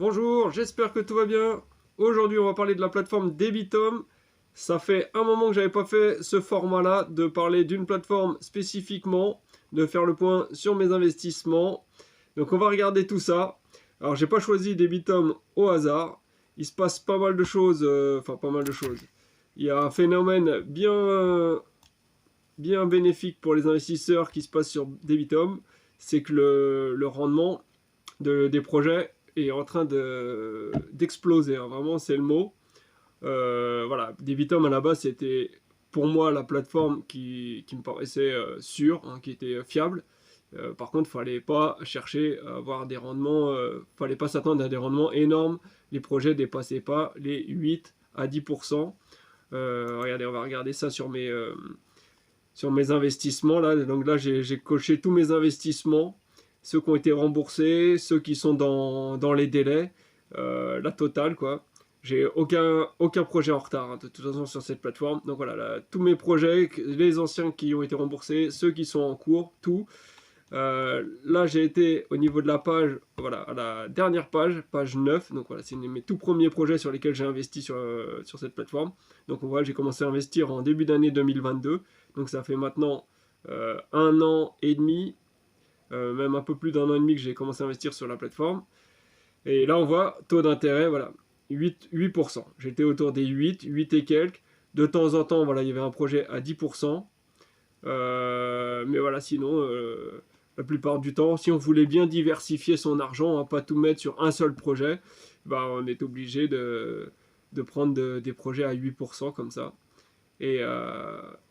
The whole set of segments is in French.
Bonjour, j'espère que tout va bien. Aujourd'hui, on va parler de la plateforme Debitum. Ça fait un moment que j'avais pas fait ce format-là, de parler d'une plateforme spécifiquement, de faire le point sur mes investissements. Donc on va regarder tout ça. Alors j'ai pas choisi Debitum au hasard. Il se passe pas mal de choses, enfin pas mal de choses. Il y a un phénomène bien bénéfique pour les investisseurs qui se passe sur Debitum. C'est que le rendement des projets est en train d'exploser, hein. Vraiment c'est le mot. Voilà, Debitum à la base c'était pour moi la plateforme qui me paraissait sûre, hein, qui était fiable. Par contre, fallait pas chercher à avoir des rendements, fallait pas s'attendre à des rendements énormes. Les projets dépassaient pas les 8 à 10%. Regardez, on va regarder ça sur mes investissements là. Donc là, j'ai coché tous mes investissements, ceux qui ont été remboursés, ceux qui sont dans les délais, la totale quoi. J'ai aucun projet en retard, hein, de toute façon sur cette plateforme. Donc voilà, là, tous mes projets, les anciens qui ont été remboursés, ceux qui sont en cours, tout. Là, j'ai été au niveau de la page, voilà, à la dernière page, page 9. Donc voilà, c'est mes tout premiers projets sur lesquels j'ai investi sur cette plateforme. Donc on voit, j'ai commencé à investir en début d'année 2022. Donc ça fait maintenant un an et demi, même un peu plus d'un an et demi que j'ai commencé à investir sur la plateforme. Et là, on voit taux d'intérêt, voilà, 8%. J'étais autour des 8 et quelques. De temps en temps, voilà, il y avait un projet à 10%. Mais voilà, sinon, la plupart du temps, si on voulait bien diversifier son argent, hein, pas tout mettre sur un seul projet, bah, on est obligé de prendre des projets à 8% comme ça. Et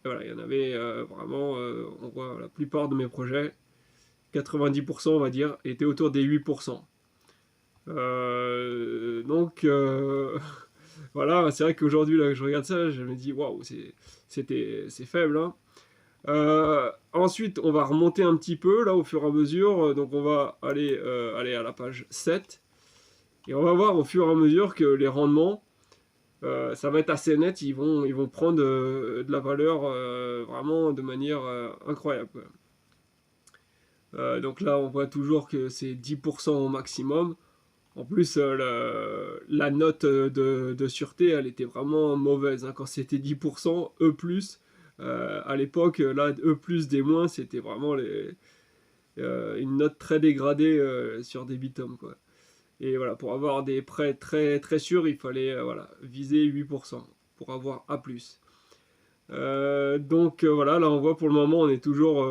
voilà, il y en avait vraiment, on voit la plupart de mes projets, 90% on va dire, étaient autour des 8%. Donc voilà, c'est vrai qu'aujourd'hui là, je regarde ça, je me dis waouh, c'est faible, hein. Ensuite, on va remonter un petit peu là au fur et à mesure. Donc on va aller à la page 7. Et on va voir au fur et à mesure que les rendements, ça va être assez net. Ils vont prendre de la valeur vraiment de manière incroyable, quoi. Donc là, on voit toujours que c'est 10% au maximum. En plus, la note de sûreté, elle était vraiment mauvaise, hein. Quand c'était 10%, E+, à l'époque, là, E+, des moins, c'était vraiment une note très dégradée sur Debitum, quoi. Et voilà, pour avoir des prêts très, très sûrs, il fallait voilà, viser 8% pour avoir A+. Donc voilà, là on voit pour le moment, on est toujours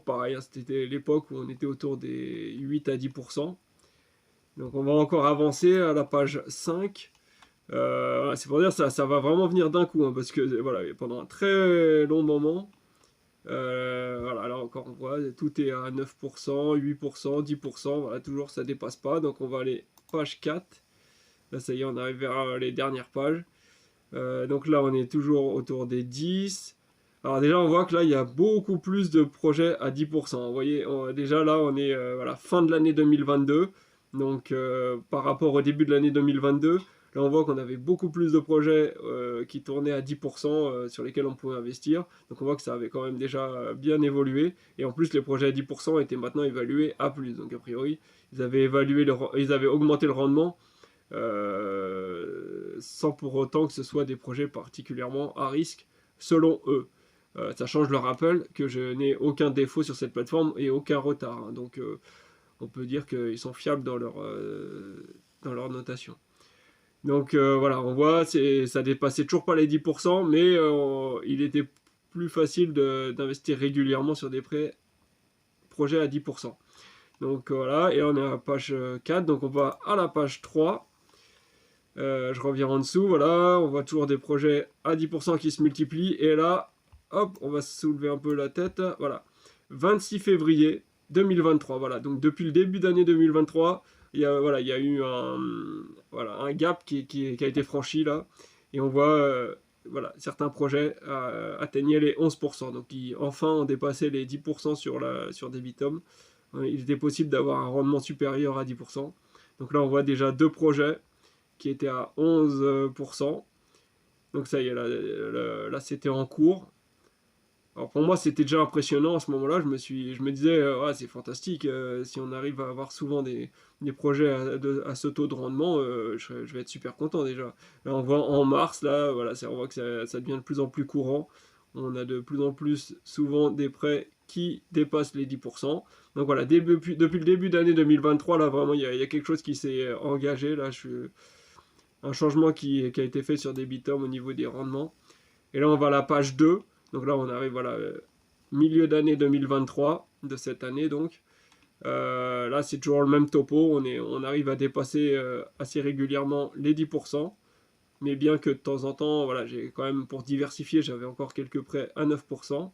pareil, hein. C'était l'époque où on était autour des 8 à 10%. Donc on va encore avancer à la page 5. Voilà, c'est pour dire ça va vraiment venir d'un coup, hein, parce que voilà, pendant un très long moment, voilà, là encore on voit, tout est à 9%, 8%, 10%, voilà, toujours ça dépasse pas. Donc on va aller page 4. Là ça y est, on arrive vers les dernières pages. Donc là on est toujours autour des 10. Alors déjà on voit que là il y a beaucoup plus de projets à 10%. Vous voyez, déjà là on est voilà, fin de l'année 2022. Donc par rapport au début de l'année 2022, là on voit qu'on avait beaucoup plus de projets qui tournaient à 10% sur lesquels on pouvait investir. Donc on voit que ça avait quand même déjà bien évolué. Et en plus les projets à 10% étaient maintenant évalués à plus. Donc a priori ils avaient augmenté le rendement sans pour autant que ce soit des projets particulièrement à risque selon eux. Sachant, je le rappelle, que je n'ai aucun défaut sur cette plateforme et aucun retard, hein. Donc on peut dire qu'ils sont fiables dans leur notation. Donc voilà, on voit, ça dépassait toujours pas les 10%, mais il était plus facile d'investir régulièrement sur des projets à 10%. Donc voilà, et on est à la page 4, donc on va à la page 3. Je reviens en dessous, voilà, on voit toujours des projets à 10% qui se multiplient, et là, hop, on va soulever un peu la tête, voilà, 26 février 2023, voilà, donc depuis le début d'année 2023, voilà, il y a eu un gap qui a été franchi là, et on voit, voilà, certains projets atteignaient les 11%, donc qui enfin ont dépassé les 10% sur Debitum. Il était possible d'avoir un rendement supérieur à 10%, donc là on voit déjà deux projets qui était à 11%. Donc ça y est, là c'était en cours. Alors pour moi, c'était déjà impressionnant à ce moment-là. Je me disais, ouais, c'est fantastique. Si on arrive à avoir souvent des projets à ce taux de rendement, je vais être super content déjà. Là, on voit en mars, là, voilà, on voit que ça devient de plus en plus courant. On a de plus en plus souvent des prêts qui dépassent les 10%. Donc voilà, depuis le début d'année 2023, là, vraiment, il y a quelque chose qui s'est engagé. Là, un changement qui a été fait sur Debitum au niveau des rendements. Et là, on va à la page 2. Donc là, on arrive, voilà, milieu d'année 2023, de cette année donc. Là, c'est toujours le même topo. On arrive à dépasser assez régulièrement les 10%. Mais bien que de temps en temps, voilà, j'ai quand même, pour diversifier, j'avais encore quelques prêts à 9%.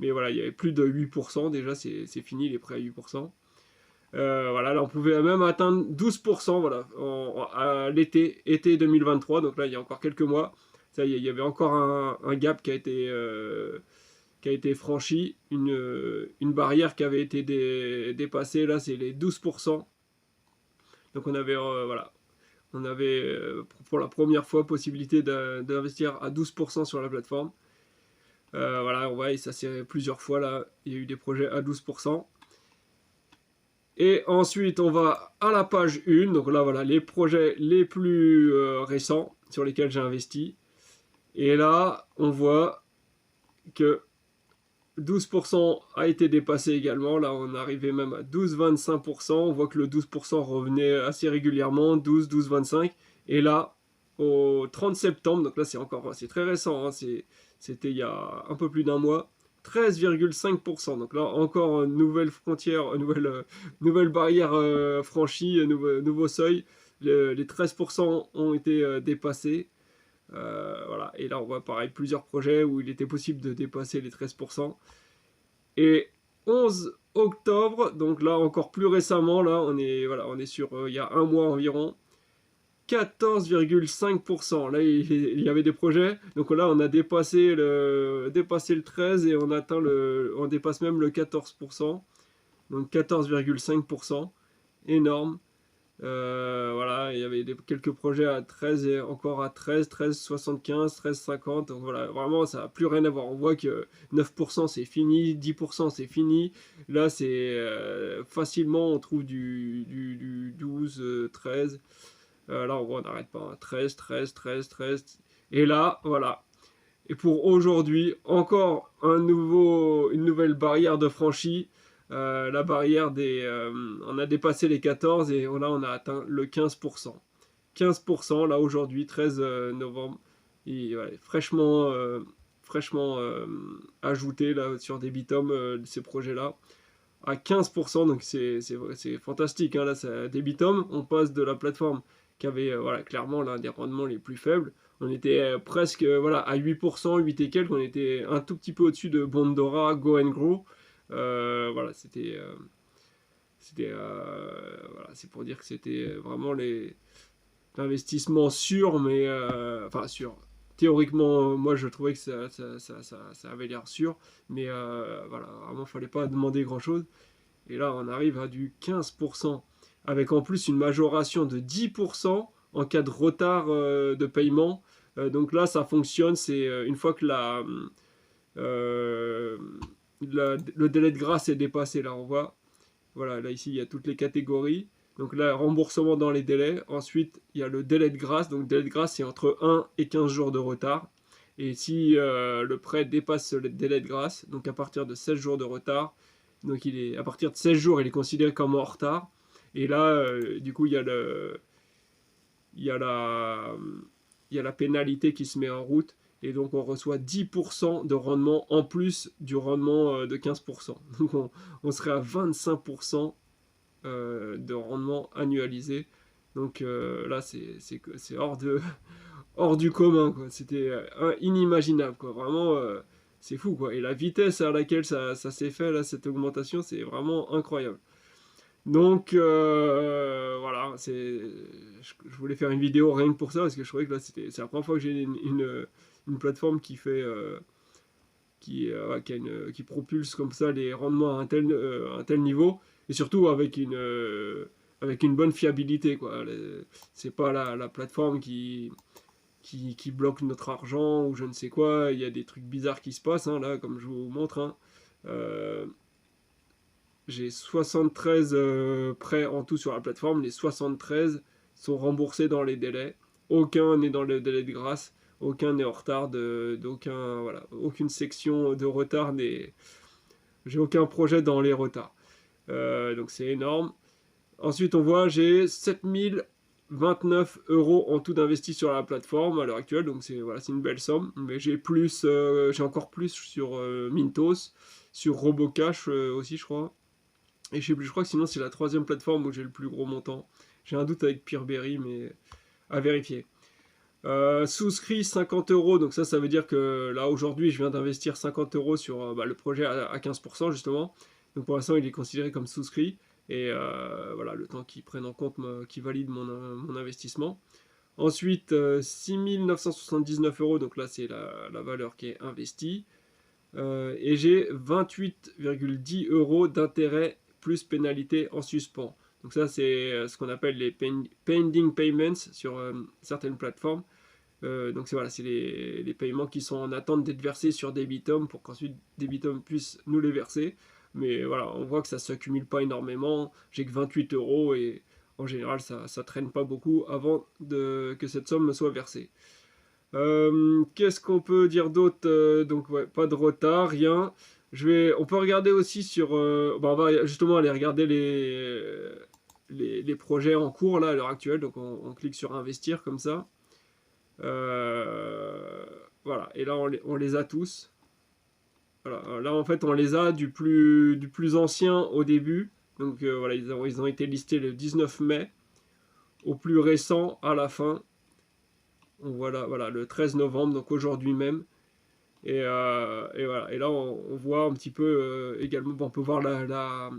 Mais voilà, il y avait plus de 8%. Déjà, c'est fini les prêts à 8%. Voilà, là, on pouvait même atteindre 12%, voilà, à été 2023. Donc là, il y a encore quelques mois. Ça y est, il y avait encore un gap qui a été franchi, une barrière qui avait été dépassée. Là, c'est les 12%. Donc voilà, on avait pour la première fois possibilité d'investir à 12% sur la plateforme. Voilà, on voit, et ça c'est plusieurs fois là, il y a eu des projets à 12%. Et ensuite, on va à la page 1. Donc là, voilà, les projets les plus récents sur lesquels j'ai investi. Et là, on voit que 12% a été dépassé également. Là, on arrivait même à 12,25%. On voit que le 12% revenait assez régulièrement, 12, 12,25. Et là, au 30 septembre, donc là, c'est très récent, hein, c'était il y a un peu plus d'un mois, 13,5%. Donc là, encore une nouvelle frontière, nouvelle barrière franchie, nouveau seuil. Les 13% ont été dépassés. Voilà. Et là, on voit pareil plusieurs projets où il était possible de dépasser les 13%. Et 11 octobre, donc là encore plus récemment, là on est sur il y a un mois environ, 14,5%. Là il y avait des projets, donc là on a dépassé le 13 et on dépasse même le 14%, donc 14,5%, énorme. Voilà, il y avait quelques projets à 13 et encore à 13, 13,75, 13,50. Donc voilà, vraiment, ça n'a plus rien à voir. On voit que 9% c'est fini, 10% c'est fini. Là, c'est facilement, on trouve du 12, 13. Là, on voit, on n'arrête pas. 13, 13, 13, 13. Et là, voilà. Et pour aujourd'hui, encore une nouvelle barrière de franchie. La barrière on a dépassé les 14 et là on a atteint le 15%. 15% là aujourd'hui, 13 novembre. Et ouais, fraîchement ajouté là, sur Debitum, ces projets-là. À 15%, donc c'est fantastique. Hein, là, Debitum, on passe de la plateforme qui avait voilà, clairement l'un des rendements les plus faibles. On était presque voilà, à 8%, 8 et quelques. On était un tout petit peu au-dessus de Bondora, Go and Grow. Voilà, voilà, c'est pour dire que c'était vraiment l'investissement sûr, mais enfin sûr. Théoriquement, moi je trouvais que ça avait l'air sûr, mais voilà, vraiment, il fallait pas demander grand-chose. Et là, on arrive à du 15%, avec en plus une majoration de 10% en cas de retard de paiement. Donc là, ça fonctionne, c'est une fois que euh, le délai de grâce est dépassé, là on voit, voilà, là ici il y a toutes les catégories. Donc là, remboursement dans les délais. Ensuite, il y a le délai de grâce. Donc délai de grâce, c'est entre 1 et 15 jours de retard. Et si le prêt dépasse le délai de grâce, donc à partir de 16 jours de retard, donc à partir de 16 jours, il est considéré comme en retard. Et là, du coup, il y a la, il y a la pénalité qui se met en route. Et donc, on reçoit 10% de rendement en plus du rendement de 15%. Donc, on serait à 25% de rendement annualisé. Donc là, c'est hors du commun, quoi. C'était inimaginable, quoi. Vraiment, c'est fou, quoi. Et la vitesse à laquelle ça s'est fait, là, cette augmentation, c'est vraiment incroyable. Donc voilà, je voulais faire une vidéo rien que pour ça, parce que je trouvais que là, c'est la première fois que j'ai une plateforme qui fait... qui propulse comme ça les rendements à un tel niveau, et surtout avec une bonne fiabilité, quoi. C'est pas la plateforme qui bloquent notre argent ou je ne sais quoi. Il y a des trucs bizarres qui se passent, hein, là, comme je vous montre. Hein. J'ai 73 prêts en tout sur la plateforme. Les 73 sont remboursés dans les délais. Aucun n'est dans le délai de grâce. Aucun n'est en retard. Voilà, aucune section de retard n'est. J'ai aucun projet dans les retards. Donc c'est énorme. Ensuite, on voit, j'ai 7029 euros en tout d'investis sur la plateforme à l'heure actuelle, donc c'est voilà, une belle somme. Mais j'ai encore plus sur Mintos, sur Robocash aussi, je crois. Et je sais plus, je crois que sinon c'est la troisième plateforme où j'ai le plus gros montant. J'ai un doute avec Peerberry, mais à vérifier. Souscrit 50 euros, donc ça veut dire que là aujourd'hui je viens d'investir 50 euros sur le projet à 15% justement. Donc pour l'instant il est considéré comme souscrit. Et voilà, le temps qu'ils prennent en compte, qu'ils valident mon investissement. Ensuite, 6979 euros, donc là c'est la valeur qui est investie. Et j'ai 28,10 euros d'intérêt plus pénalité en suspens. Donc ça c'est ce qu'on appelle les pending payments sur certaines plateformes. Donc c'est les paiements qui sont en attente d'être versés sur Debitum pour qu'ensuite Debitum puisse nous les verser. Mais voilà, on voit que ça ne s'accumule pas énormément. J'ai que 28 euros et en général ça ne traîne pas beaucoup avant que cette somme me soit versée. Qu'est-ce qu'on peut dire d'autre? Donc ouais, pas de retard, rien. On peut regarder aussi sur... on va justement aller regarder les projets en cours là à l'heure actuelle. Donc on clique sur investir comme ça. Voilà, et là on les a tous. Voilà. Là en fait on les a du plus ancien au début. Donc voilà, ils ont été listés le 19 mai au plus récent à la fin. On voit là, voilà, le 13 novembre, donc aujourd'hui même. Et voilà. Et là on voit un petit peu également, on peut voir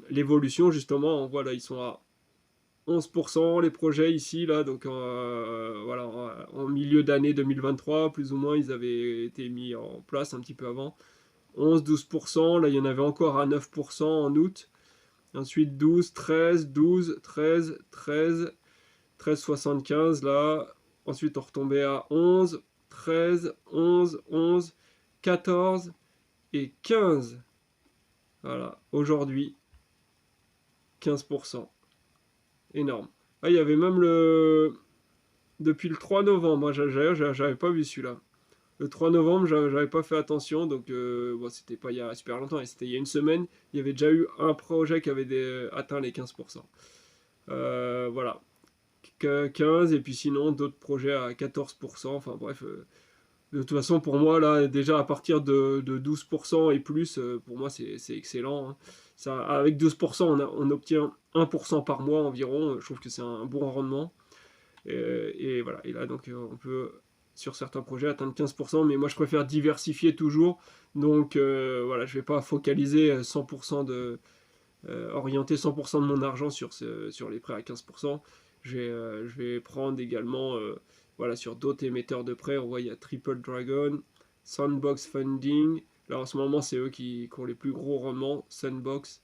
l'évolution justement. On voit là ils sont à 11% les projets ici, là, donc voilà, en milieu d'année 2023, plus ou moins, ils avaient été mis en place un petit peu avant. 11-12%, là il y en avait encore à 9% en août. Ensuite 12, 13, 12, 13, 13, 13,75 là. Ensuite on retombait à 11, 13, 11, 11, 14 et 15. Voilà, aujourd'hui, 15%. Énorme. Ah, il y avait même depuis le 3 novembre, moi j'avais pas vu celui-là. Le 3 novembre, j'avais pas fait attention, donc bon, c'était pas il y a super longtemps, c'était il y a une semaine, il y avait déjà eu un projet qui avait atteint les 15%. Voilà. 15, et puis sinon d'autres projets à 14%, enfin bref. De toute façon, pour moi, là, déjà à partir de 12% et plus, pour moi c'est excellent. Hein. Ça, avec 12%, on obtient 1% par mois environ. Je trouve que c'est un bon rendement. Et voilà. Et là, donc, on peut, sur certains projets, atteindre 15%. Mais moi, je préfère diversifier toujours. Donc, voilà, je ne vais pas focaliser 100% orienter 100% de mon argent sur les prêts à 15%. Je vais prendre également voilà, sur d'autres émetteurs de prêts. On voit il y a Triple Dragon, Sandbox Funding. Là en ce moment c'est eux qui ont les plus gros rendements. Sandbox,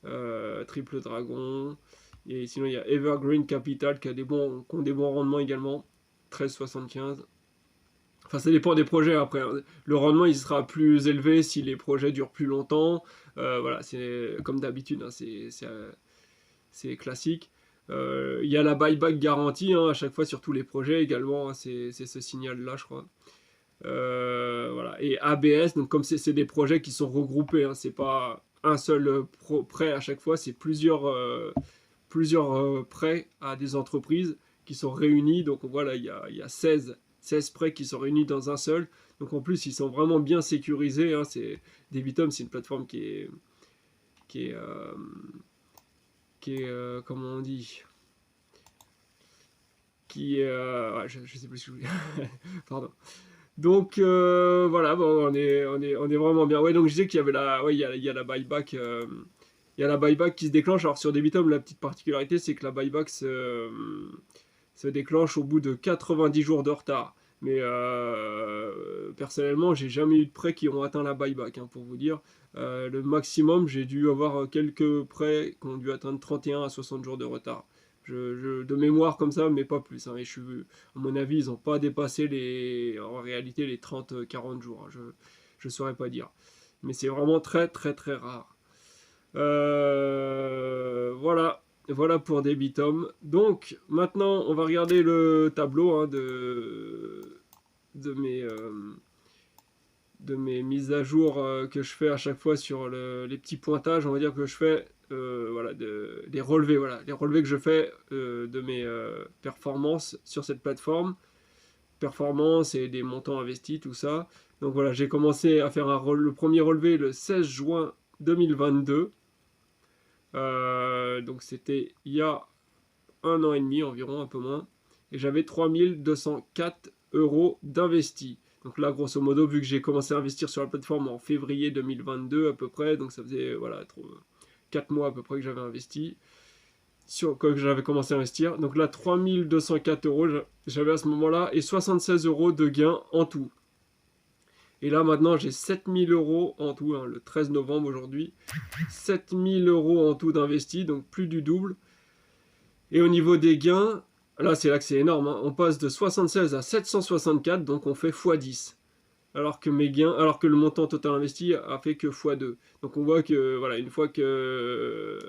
Triple Dragon. Et sinon il y a Evergreen Capital qui ont des bons rendements également. 13,75. Enfin, ça dépend des projets après. Hein. Le rendement il sera plus élevé si les projets durent plus longtemps. Voilà, c'est comme d'habitude, hein, c'est classique. Il y a la buyback garantie hein, à chaque fois sur tous les projets également. Hein, c'est ce signal-là, je crois. Voilà. Et ABS, donc comme c'est des projets qui sont regroupés, hein, c'est pas un seul prêt à chaque fois, c'est plusieurs prêts à des entreprises qui sont réunis. Donc voilà, il y a 16 prêts qui sont réunis dans un seul. Donc en plus, ils sont vraiment bien sécurisés. Hein. Debitum, c'est une plateforme qui est comment on dit, ouais, je sais plus ce que je voulais pardon. Donc voilà, bon, on est vraiment bien. Ouais, donc je disais qu'il y avait il y a la buyback. Il y a la buyback qui se déclenche. Alors sur Debitum, la petite particularité, c'est que la buyback se déclenche au bout de 90 jours de retard. Mais personnellement, j'ai jamais eu de prêts qui ont atteint la buyback, hein, pour vous dire. Le maximum, j'ai dû avoir quelques prêts qui ont dû atteindre 31 à 60 jours de retard. De mémoire comme ça, mais pas plus. Hein. Et à mon avis, ils n'ont pas dépassé en réalité les 30-40 jours. Hein. Je ne saurais pas dire. Mais c'est vraiment très très très rare. Voilà. Voilà pour Debitum. Donc maintenant, on va regarder le tableau hein, de mes mises à jour que je fais à chaque fois sur les petits pointages, on va dire que je fais, voilà, des relevés, voilà, les relevés que je fais de mes performances sur cette plateforme, performances et des montants investis, tout ça. Donc voilà, j'ai commencé à faire le premier relevé le 16 juin 2022. Donc c'était il y a 1 an et demi environ, un peu moins. Et j'avais 3204 € d'investis. Donc là, grosso modo, vu que j'ai commencé à investir sur la plateforme en février 2022 à peu près, donc ça faisait voilà, 4 mois à peu près que j'avais investi, que j'avais commencé à investir. Donc là, 3204 € j'avais à ce moment-là, et 76 € de gains en tout. Et là, maintenant, j'ai 7000 € en tout, hein, le 13 novembre aujourd'hui. 7000 € en tout d'investis, donc plus du double. Et au niveau des gains, là c'est énorme, hein. On passe de 76 à 764, donc on fait x10. Alors que le montant total investi a fait que x2. Donc on voit que voilà, une fois que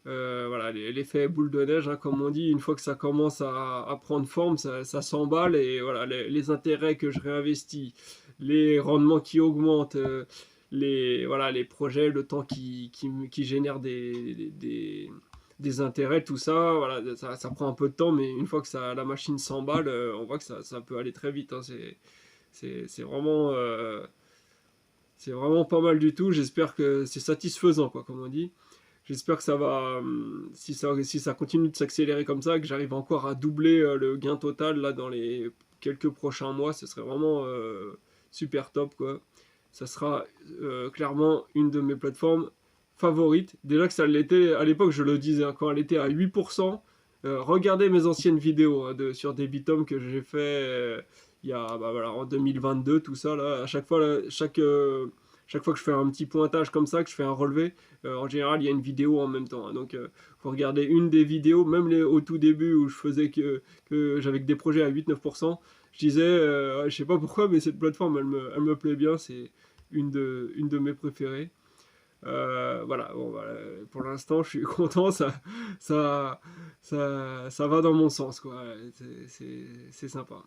voilà, l'effet boule de neige, hein, comme on dit, une fois que ça commence à prendre forme, ça s'emballe et voilà, les intérêts que je réinvestis, les rendements qui augmentent, voilà, les projets, le temps qui génère des intérêts, tout ça, voilà, ça prend un peu de temps, mais une fois que la machine s'emballe, on voit que ça peut aller très vite. Hein, c'est vraiment pas mal du tout. J'espère que c'est satisfaisant, quoi, comme on dit. J'espère que ça va, si ça continue de s'accélérer comme ça, que j'arrive encore à doubler le gain total là dans les quelques prochains mois, ce serait vraiment super top, quoi. Ça sera clairement une de mes plateformes favorites. Déjà que ça l'était à l'époque, je le disais, hein, quand elle était à 8%. Regardez mes anciennes vidéos hein, sur des bitums que j'ai fait il y a bah, voilà, en 2022, tout ça là. À chaque fois, là, chaque fois que je fais un petit pointage comme ça, que je fais un relevé, en général, il y a une vidéo en même temps. Hein. Donc, faut regarder une des vidéos, même au tout début où je faisais que j'avais que des projets à 8-9%. Je disais, je sais pas pourquoi, mais cette plateforme, elle me plaît bien. C'est une de mes préférées. Voilà, bon, voilà, pour l'instant, je suis content. Ça va dans mon sens, quoi. C'est sympa.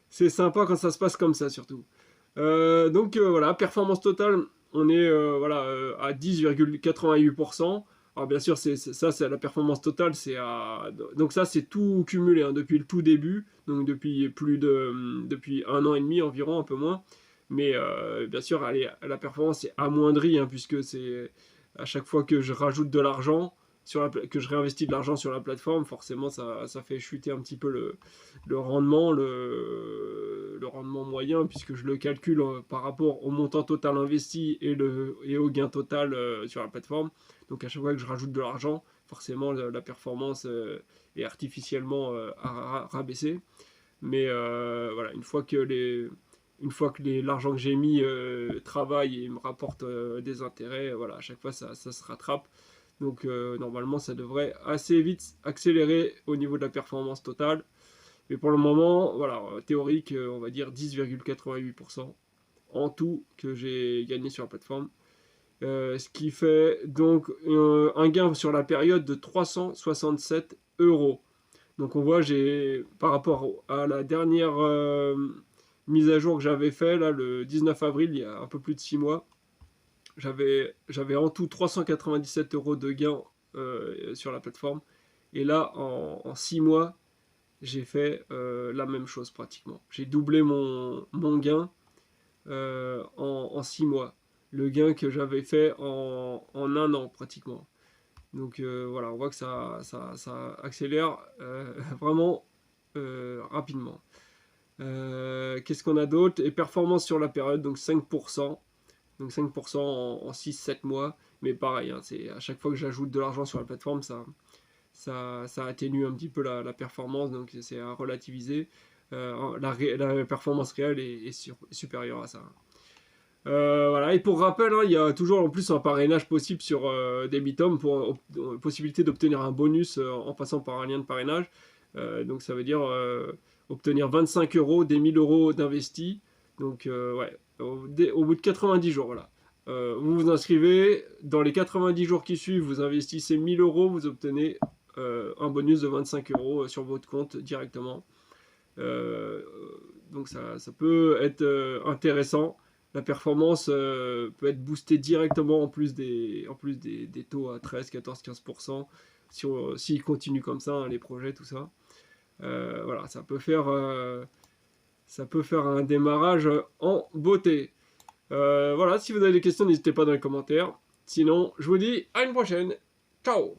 C'est sympa quand ça se passe comme ça, surtout. Donc voilà, performance totale, on est voilà, à 10,88%. Alors bien sûr, ça c'est la performance totale, donc ça c'est tout cumulé hein, depuis le tout début, donc depuis 1 an et demi environ, un peu moins. Mais bien sûr, la performance est amoindrie hein, puisque c'est à chaque fois que je rajoute de l'argent, que je réinvestis de l'argent sur la plateforme, forcément ça fait chuter un petit peu le rendement, le rendement moyen, puisque je le calcule par rapport au montant total investi et au gain total sur la plateforme. Donc à chaque fois que je rajoute de l'argent, forcément la performance est artificiellement rabaissée. Mais voilà, une fois que l'argent que j'ai mis travaille et me rapporte des intérêts, voilà, à chaque fois ça se rattrape. Donc normalement ça devrait assez vite accélérer au niveau de la performance totale. Mais pour le moment, voilà, théorique, on va dire 10,88% en tout que j'ai gagné sur la plateforme. Ce qui fait donc un gain sur la période de 367 €. Donc on voit, par rapport à la dernière mise à jour que j'avais fait, là, le 19 avril, il y a un peu plus de 6 mois, j'avais en tout 397 € de gain sur la plateforme. Et là, en 6 mois, j'ai fait la même chose pratiquement. J'ai doublé mon gain en 6 mois. Le gain que j'avais fait en 1 an pratiquement. Donc voilà, on voit que ça accélère vraiment rapidement. Qu'est-ce qu'on a d'autre? Et performance sur la période, donc 5%. Donc 5% en 6-7 mois. Mais pareil, hein, c'est à chaque fois que j'ajoute de l'argent sur la plateforme, ça atténue un petit peu la performance, donc c'est à relativiser. La performance réelle est supérieure à ça. Voilà, et pour rappel, hein, il y a toujours en plus un parrainage possible sur Debitum pour possibilité d'obtenir un bonus en passant par un lien de parrainage. Donc ça veut dire obtenir 25 euros des 1000 euros d'investis. Donc ouais, au bout de 90 jours, voilà. Vous vous inscrivez, dans les 90 jours qui suivent, vous investissez 1000 euros, vous obtenez un bonus de 25 euros sur votre compte directement. Euh, donc ça peut être intéressant. La performance peut être boostée directement en plus des taux à 13, 14, 15%. S'ils continuent comme ça, hein, les projets, tout ça. Voilà, ça peut faire un démarrage en beauté. Voilà, si vous avez des questions, n'hésitez pas dans les commentaires. Sinon, je vous dis à une prochaine. Ciao!